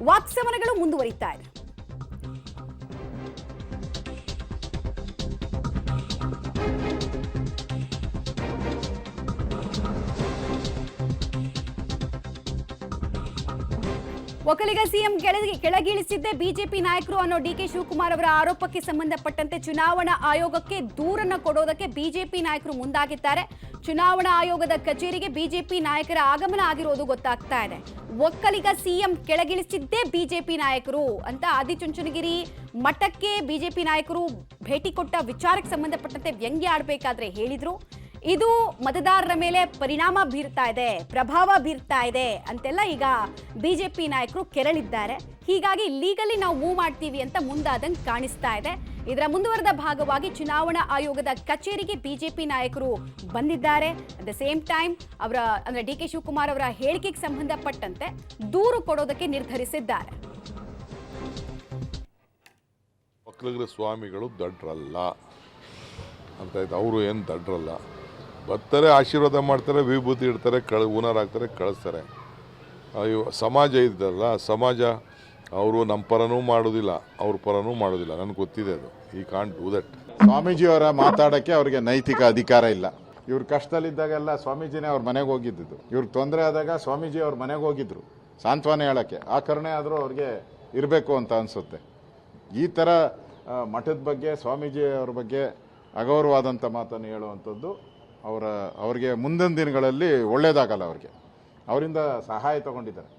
ವಾಕ್ಸಮರಗಳು ಮುಂದುವರಿತಾ ಇದೆ. Vokkaliga CM ಕೆಳಗಿಳಿಸಿದ್ದೇ BJP ನಾಯಕರು ಅನ್ನೋ ಡಿಕೆ ಶಿವಕುಮಾರ್ ಅವರ ಆರೋಪಕ್ಕೆ ಸಂಬಂಧಪಟ್ಟಂತೆ ಚುನಾವಣಾ ಆಯೋಗಕ್ಕೆ ದೂರನ್ನ ಕೊಡೋದಕ್ಕೆ ಬಿಜೆಪಿ ನಾಯಕರು ಮುಂದಾಗಿದ್ದಾರೆ. ಚುನಾವಣಾ ಆಯೋಗದ ಕಚೇರಿಗೆ ಬಿಜೆಪಿ ನಾಯಕರ ಆಗಮನ ಆಗಿರೋದು ಗೊತ್ತಾಗ್ತಾ ಇದೆ. ಒಕ್ಕಲಿಗ ಸಿಎಂ ಕೆಳಗಿಳಿಸಿದ್ದೇ ಬಿಜೆಪಿ ನಾಯಕರು ಅಂತ ಆದಿಚುಂಚನಗಿರಿ ಮಠಕ್ಕೆ ಬಿಜೆಪಿ ನಾಯಕರು ಭೇಟಿ ಕೊಟ್ಟ ವಿಚಾರಕ್ಕೆ ಸಂಬಂಧಪಟ್ಟಂತೆ ವ್ಯಂಗ್ಯ ಆಡಬೇಕಾದ್ರೆ ಹೇಳಿದ್ರು. ಇದು ಮತದಾರರ ಮೇಲೆ ಪರಿಣಾಮ ಬೀರ್ತಾ ಇದೆ, ಪ್ರಭಾವ ಬೀರ್ತಾ ಇದೆ ಅಂತೆಲ್ಲ ಈಗ ಬಿಜೆಪಿ ನಾಯಕರು ಕೆರಳಿದ್ದಾರೆ. ಹೀಗಾಗಿ ಲೀಗಲಿ ನಾವು ಮೂವ್ ಮಾಡ್ತೀವಿ ಅಂತ ಮುಂದಾದಂಗೆ ಕಾಣಿಸ್ತಾ ಇದೆ. ಇದರ ಮುಂದುವರೆದ ಭಾಗವಾಗಿ ಚುನಾವಣಾ ಆಯೋಗದ ಕಚೇರಿಗೆ ಬಿಜೆಪಿ ನಾಯಕರು ಬಂದಿದ್ದಾರೆ. ಅಟ್ ದ ಸೇಮ್ ಟೈಮ್ ಅವರ ಅಂದ್ರೆ ಡಿ ಕೆ ಶಿವಕುಮಾರ್ ಅವರ ಹೇಳಿಕೆಗೆ ಸಂಬಂಧಪಟ್ಟಂತೆ ದೂರು ಕೊಡೋದಕ್ಕೆ ನಿರ್ಧರಿಸಿದ್ದಾರೆ. ಒಕ್ಕಲಿಗರ ಸ್ವಾಮಿಗಳು ದಡ್ರಲ್ಲ ಅಂತ ಆಯ್ತು. ಅವರು ಏನು ದಡ್ರಲ್ಲ, ಬರ್ತಾರೆ, ಆಶೀರ್ವಾದ ಮಾಡ್ತಾರೆ, ವಿಭೂತಿ ಇಡ್ತಾರೆ, ಹೂನಾರ ಹಾಕ್ತಾರೆ, ಕಳಿಸ್ತಾರೆ. ಸಮಾಜ ಇದ್ದಲ್ಲ, ಸಮಾಜ ಅವರು ನಮ್ಮ ಪರನೂ ಮಾಡೋದಿಲ್ಲ, ಅವ್ರ ಪರನೂ ಮಾಡೋದಿಲ್ಲ. ನನಗೆ ಗೊತ್ತಿದೆ ಅದು. ಈ ಕಾಂಟ್ ಡೂ ದಟ್. ಸ್ವಾಮೀಜಿಯವರ ಮಾತಾಡೋಕ್ಕೆ ಅವ್ರಿಗೆ ನೈತಿಕ ಅಧಿಕಾರ ಇಲ್ಲ. ಇವ್ರ ಕಷ್ಟದಲ್ಲಿದ್ದಾಗೆಲ್ಲ ಸ್ವಾಮೀಜಿನೇ ಅವ್ರ ಮನೆಗೆ ಹೋಗಿದ್ದು. ಇವ್ರಿಗೆ ತೊಂದರೆ ಆದಾಗ ಸ್ವಾಮೀಜಿ ಅವ್ರ ಮನೆಗೆ ಹೋಗಿದ್ರು ಸಾಂತ್ವನ ಹೇಳೋಕ್ಕೆ. ಆ ಕರುಣೆ ಆದರೂ ಅವ್ರಿಗೆ ಇರಬೇಕು ಅಂತ ಅನಿಸುತ್ತೆ. ಈ ಥರ ಮಠದ ಬಗ್ಗೆ, ಸ್ವಾಮೀಜಿ ಅವ್ರ ಬಗ್ಗೆ ಅಗೌರವಾದಂಥ ಮಾತನ್ನು ಹೇಳುವಂಥದ್ದು ಅವ್ರಿಗೆ ಮುಂದಿನ ದಿನಗಳಲ್ಲಿ ಒಳ್ಳೇದಾಗಲ್ಲ. ಅವರಿಂದ ಸಹಾಯ ತೊಗೊಂಡಿದ್ದಾರೆ.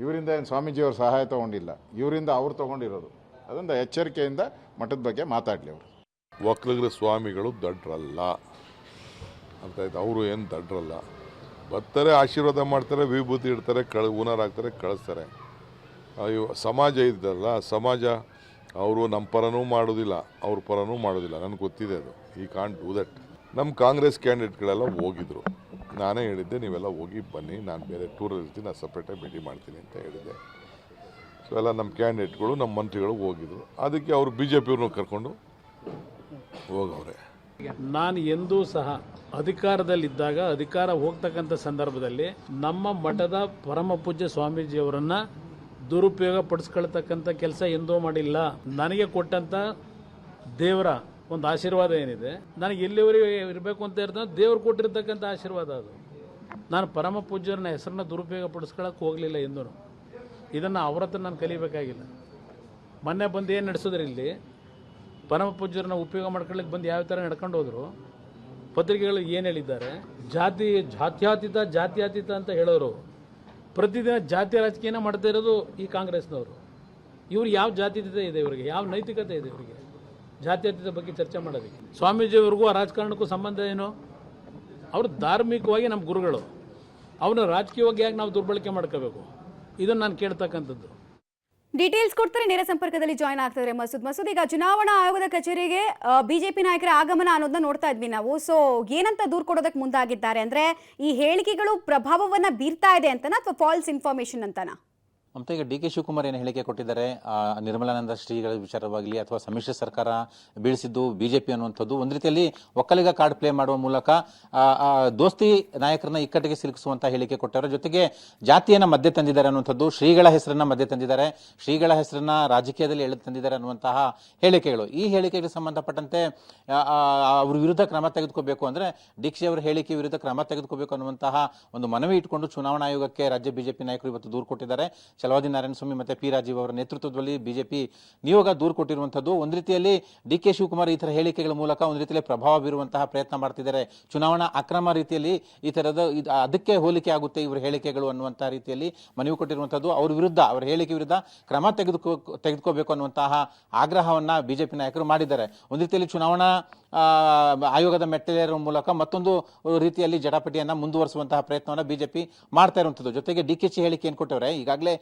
ಇವರಿಂದ ಏನು ಸ್ವಾಮೀಜಿಯವ್ರ ಸಹಾಯ ತೊಗೊಂಡಿಲ್ಲ, ಇವರಿಂದ ಅವ್ರು ತೊಗೊಂಡಿರೋದು. ಅದರಿಂದ ಎಚ್ಚರಿಕೆಯಿಂದ ಮಠದ ಬಗ್ಗೆ ಮಾತಾಡಲಿ. ಅವರು ಒಕ್ಕಲಿಗರ ಸ್ವಾಮಿಗಳು ದಡ್ರಲ್ಲ ಅಂತ ಆಯ್ತು. ಅವರು ಏನು ದಡ್ರಲ್ಲ, ಬರ್ತಾರೆ, ಆಶೀರ್ವಾದ ಮಾಡ್ತಾರೆ, ವಿಭೂತಿ ಇಡ್ತಾರೆ, ಹೂನಾರ ಹಾಕ್ತಾರೆ, ಕಳಿಸ್ತಾರೆ. ಸಮಾಜ ಇದ್ದಲ್ಲ, ಸಮಾಜ ಅವರು ನಮ್ಮ ಪರನೂ ಮಾಡೋದಿಲ್ಲ, ಅವ್ರ ಪರನೂ ಮಾಡೋದಿಲ್ಲ. ನನಗೆ ಗೊತ್ತಿದೆ ಅದು. ಈ ಕಾಂಟ್ ಡೂ ದಟ್. ನಮ್ಮ ಕಾಂಗ್ರೆಸ್ ಕ್ಯಾಂಡಿಡೇಟ್ಗಳೆಲ್ಲ ಹೋಗಿದ್ರು. ನಾನೇ ಹೇಳಿದ್ದೆ, ನೀವೆಲ್ಲ ಹೋಗಿ ಬನ್ನಿ, ನಾನು ಬೇರೆ ಟೂರಲ್ಲಿ ಇರ್ತೀನಿ, ನಾನು ಸಪ್ರೇಟಾಗಿ ಭೇಟಿ ಮಾಡ್ತೀನಿ ಅಂತ ಹೇಳಿದ್ದೆ. ಸೊ ಎಲ್ಲ ನಮ್ಮ ಕ್ಯಾಂಡಿಡೇಟ್ಗಳು, ನಮ್ಮ ಮಂತ್ರಿಗಳು ಹೋಗಿದ್ರು. ಅದಕ್ಕೆ ಅವರು ಬಿ ಜೆ ಪಿಯವ್ರನ್ನೂ ಕರ್ಕೊಂಡು ಹೋಗವ್ರೆ. ನಾನು ಎಂದೂ ಸಹ ಅಧಿಕಾರದಲ್ಲಿದ್ದಾಗ, ಅಧಿಕಾರ ಹೋಗ್ತಕ್ಕಂಥ ಸಂದರ್ಭದಲ್ಲಿ ನಮ್ಮ ಮಠದ ಪರಮ ಪೂಜ್ಯ ಸ್ವಾಮೀಜಿಯವರನ್ನ ದುರುಪಯೋಗ ಪಡಿಸ್ಕೊಳ್ತಕ್ಕಂಥ ಕೆಲಸ ಎಂದೂ ಮಾಡಿಲ್ಲ. ನನಗೆ ಕೊಟ್ಟಂಥ ದೇವರ ಒಂದು ಆಶೀರ್ವಾದ ಏನಿದೆ, ನನಗೆ ಎಲ್ಲಿವರೆಗೆ ಇರಬೇಕು ಅಂತ ಇರ್ತದೆ, ದೇವ್ರು ಕೊಟ್ಟಿರ್ತಕ್ಕಂಥ ಆಶೀರ್ವಾದ ಅದು. ನಾನು ಪರಮ ಪೂಜ್ಯರನ್ನ ಹೆಸರನ್ನ ದುರುಪಯೋಗ ಪಡಿಸ್ಕೊಳ್ಳೋಕೆ ಹೋಗಲಿಲ್ಲ ಎಂದೂ. ಇದನ್ನು ಅವ್ರ ಹತ್ರ ನಾನು ಕಲಿಬೇಕಾಗಿಲ್ಲ. ಮೊನ್ನೆ ಬಂದು ಏನು ನಡೆಸಿದ್ರೆ ಇಲ್ಲಿ ಪರಮ ಪೂಜ್ಯರನ್ನ ಉಪಯೋಗ ಮಾಡ್ಕೊಳ್ಳಿಕ್ಕೆ ಬಂದು ಯಾವ ಥರ ನಡ್ಕೊಂಡು ಹೋದ್ರು. ಪತ್ರಿಕೆಗಳು ಏನು ಹೇಳಿದ್ದಾರೆ, ಜಾತ್ಯತೀತ ಅಂತ ಹೇಳೋರು. ಪ್ರತಿದಿನ ಜಾತಿ ರಾಜಕೀಯನ ಮಾಡ್ತಾ ಇರೋದು ಈ ಕಾಂಗ್ರೆಸ್ನವರು. ಇವ್ರು ಯಾವ ಜಾತ್ಯತೀತ ಇದೆ, ಇವರಿಗೆ ಯಾವ ನೈತಿಕತೆ ಇದೆ, ಇವರಿಗೆ ಜಾತ್ಯತೀತ ಬಗ್ಗೆ ಚರ್ಚೆ ಮಾಡೋದಕ್ಕೆ? ಸ್ವಾಮೀಜಿಯವ್ರಿಗೂ ಆ ರಾಜಕಾರಣಕ್ಕೂ ಸಂಬಂಧ ಏನು? ಅವರು ಧಾರ್ಮಿಕವಾಗಿ ನಮ್ಮ ಗುರುಗಳು, ಅವ್ರನ್ನ ರಾಜಕೀಯವಾಗಿ ಯಾಕೆ ನಾವು ದುರ್ಬಳಕೆ ಮಾಡ್ಕೋಬೇಕು? ಇದನ್ನು ನಾನು ಕೇಳ್ತಕ್ಕಂಥದ್ದು. ಡೀಟೇಲ್ಸ್ ಕೊಡ್ತಾರೆ. ನೇರ ಸಂಪರ್ಕದಲ್ಲಿ ಜಾಯ್ನ್ ಆಗ್ತಾರೆ ಮಸೂದ್. ಈಗ ಚುನಾವಣಾ ಆಯೋಗದ ಕಚೇರಿಗೆ ಬಿಜೆಪಿ ನಾಯಕರ ಆಗಮನ ಅನ್ನೋದನ್ನ ನೋಡ್ತಾ ಇದ್ವಿ ನಾವು. ಸೊ ಏನಂತ ದೂರು ಕೊಡೋದಕ್ಕೆ ಮುಂದಾಗಿದ್ದಾರೆ ಅಂದ್ರೆ, ಈ ಹೇಳಿಕೆಗಳು ಪ್ರಭಾವವನ್ನ ಬೀರ್ತಾ ಇದೆ ಅಂತನಾ ಅಥವಾ ಫಾಲ್ಸ್ ಇನ್ಫಾರ್ಮೇಶನ್ ಅಂತನಾ? ಮಮತಾ, ಈಗ ಡಿ ಕೆ ಶಿವಕುಮಾರ್ ಏನು ಹೇಳಿಕೆ ಕೊಟ್ಟಿದ್ದಾರೆ, ನಿರ್ಮಲಾನಂದ ಶ್ರೀಗಳ ವಿಚಾರವಾಗಲಿ ಅಥವಾ ಸಮ್ಮಿಶ್ರ ಸರ್ಕಾರ ಬೀಳಿಸಿದ್ದು ಬಿಜೆಪಿ ಅನ್ನುವಂಥದ್ದು ಒಂದು ರೀತಿಯಲ್ಲಿ ಒಕ್ಕಲಿಗ ಕಾರ್ಡ್ ಪ್ಲೇ ಮಾಡುವ ಮೂಲಕ ದೋಸ್ತಿ ನಾಯಕರನ್ನ ಇಕ್ಕಟ್ಟಿಗೆ ಸಿಲುಕಿಸುವಂತ ಹೇಳಿಕೆ ಕೊಟ್ಟವರ ಜೊತೆಗೆ ಜಾತಿಯನ್ನ ಮಧ್ಯೆ ತಂದಿದ್ದಾರೆ ಅನ್ನುವಂಥದ್ದು, ಶ್ರೀಗಳ ಹೆಸರನ್ನ ಮಧ್ಯೆ ತಂದಿದ್ದಾರೆ, ಶ್ರೀಗಳ ಹೆಸರನ್ನ ರಾಜಕೀಯದಲ್ಲಿ ಎಳೆದು ತಂದಿದ್ದಾರೆ ಅನ್ನುವಂತಹ ಹೇಳಿಕೆಗಳು. ಈ ಹೇಳಿಕೆಗೆ ಸಂಬಂಧಪಟ್ಟಂತೆ ಅವ್ರ ವಿರುದ್ಧ ಕ್ರಮ ತೆಗೆದುಕೋಬೇಕು ಅಂದ್ರೆ, ದೀಕ್ಷೆ ಅವರ ಹೇಳಿಕೆ ವಿರುದ್ಧ ಕ್ರಮ ತೆಗೆದುಕೋಬೇಕು ಅನ್ನುವಂತಹ ಒಂದು ಮನವಿ ಇಟ್ಟುಕೊಂಡು ಚುನಾವಣಾ ಆಯೋಗಕ್ಕೆ ರಾಜ್ಯ ಬಿಜೆಪಿ ನಾಯಕರು ಇವತ್ತು ದೂರು ಕೊಟ್ಟಿದ್ದಾರೆ. ಚಲವಾದಿ ನಾರಾಯಣಸ್ವಾಮಿ ಮತ್ತೆ ಪಿ ರಾಜೀವ್ ಅವರ ನೇತೃತ್ವದಲ್ಲಿ ಬಿಜೆಪಿ ನಿಯೋಗ ದೂರು ಕೊಟ್ಟಿರುವಂತದ್ದು. ಒಂದು ರೀತಿಯಲ್ಲಿ ಡಿ ಕೆ ಶಿವಕುಮಾರ್ ಈ ತರ ಹೇಳಿಕೆಗಳ ಮೂಲಕ ಒಂದು ರೀತಿಯಲ್ಲಿ ಪ್ರಭಾವ ಬೀರುವಂತಹ ಪ್ರಯತ್ನ ಮಾಡ್ತಿದ್ದಾರೆ. ಚುನಾವಣಾ ಅಕ್ರಮ ರೀತಿಯಲ್ಲಿ ಈ ತರದ ಅದಕ್ಕೆ ಹೋಲಿಕೆ ಆಗುತ್ತೆ ಇವರ ಹೇಳಿಕೆಗಳು ಅನ್ನುವಂತಹ ರೀತಿಯಲ್ಲಿ ಮನವಿ ಕೊಟ್ಟಿರುವಂತದ್ದು. ಅವ್ರ ವಿರುದ್ಧ, ಅವರ ಹೇಳಿಕೆ ವಿರುದ್ಧ ಕ್ರಮ ತೆಗೆದುಕೋಬೇಕು ಅನ್ನುವಂತಹ ಆಗ್ರಹವನ್ನ ಬಿಜೆಪಿ ನಾಯಕರು ಮಾಡಿದ್ದಾರೆ. ಒಂದು ರೀತಿಯಲ್ಲಿ ಚುನಾವಣಾ ಆಯೋಗದ ಮೆಟ್ಟಿಲೇರುವ ಮೂಲಕ ಮತ್ತೊಂದು ರೀತಿಯಲ್ಲಿ ಜಟಾಪಟಿಯನ್ನ ಮುಂದುವರಿಸುವಂತಹ ಪ್ರಯತ್ನವನ್ನ ಬಿಜೆಪಿ ಮಾಡ್ತಾ ಇರುವಂತದ್ದು. ಜೊತೆಗೆ ಡಿಕೆಶಿ ಹೇಳಿಕೆ ಏನ್ ಕೊಟ್ಟವ್ರೆ, ಈಗಾಗಲೇ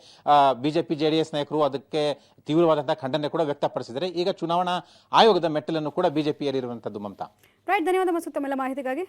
ಬಿಜೆಪಿ ಜೆಡಿಎಸ್ ನಾಯಕರು ಅದಕ್ಕೆ ತೀವ್ರವಾದಂತಹ ಖಂಡನೆ ಕೂಡ ವ್ಯಕ್ತಪಡಿಸಿದರೆ ಈಗ ಚುನಾವಣಾ ಆಯೋಗದ ಮೆಟ್ಟಲನ್ನು ಕೂಡ ಬಿಜೆಪಿ ಏರಿರುವಂತದ್ದು. ಮಮತಾ, ರೈಟ್, ಧನ್ಯವಾದ ಮಸೂದ್ ತಮ್ಮೆಲ್ಲ ಮಾಹಿತಿಗಾಗಿ.